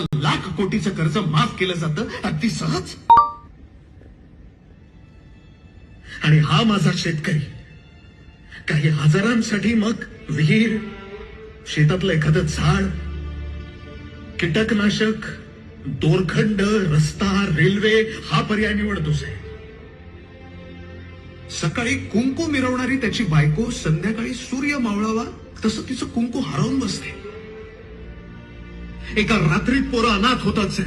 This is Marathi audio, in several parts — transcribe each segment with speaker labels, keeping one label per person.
Speaker 1: लाख कोटीचं कर्ज माफ केलं जातं अगदी सहज. आणि हा माझा शेतकरी काही हजारांसाठी मग विहीर, शेतातलं एखादं झाड, कीटकनाशक, दोरखंड, रस्ता, रेल्वे हा पर्याय निवडतोच आहे. सकाळी कुंकू मिरवणारी त्याची बायको संध्याकाळी सूर्य मावळावा तसं तिचं कुंकू हरवून बसते. एका रात्रीत पोरं अनाथ होतात.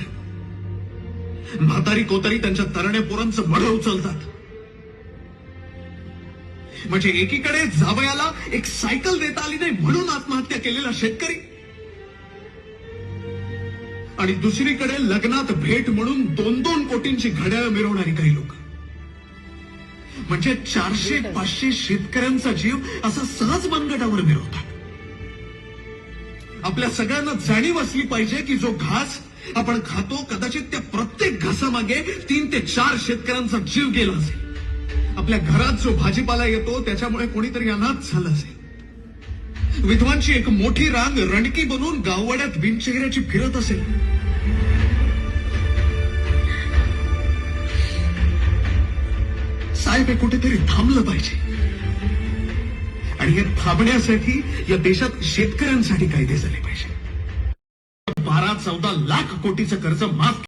Speaker 1: म्हातारी कोतारी त्यांच्या तरण्या पोरांचं मढ उचलतात. म्हणजे एकीकडे जावयाला एक सायकल देता आली नाही म्हणून आत्महत्या केलेला शेतकरी, आणि दुसरीकडे लग्नात भेट म्हणून 2-2 कोटींची घड्याळ मिरवणारी काही लोक. म्हणजे 400-500 शेतकऱ्यांचा जीव असा सहज मनगटावर मिरवतात. आपल्या सगळ्यांना जाणीव असली पाहिजे की जो घास आपण खातो कदाचित त्या प्रत्येक घासामागे 3 ते 4 शेतकऱ्यांचा जीव गेला असेल. आपल्या घरात जो भाजीपाला येतो त्याच्यामुळे कोणीतरी अनाथ झालं असेल. विधवांची एक मोठी रांग रणकी बनून गाववाड्यात बिनचेहऱ्याची फिरत असेल. साहेब हे कुठेतरी थांबलं पाहिजे. आणि हे थांबण्यासाठी या देशात शेतकऱ्यांसाठी कायदे झाले पाहिजे. 12-14 लाख कोटीचं कर्ज माफ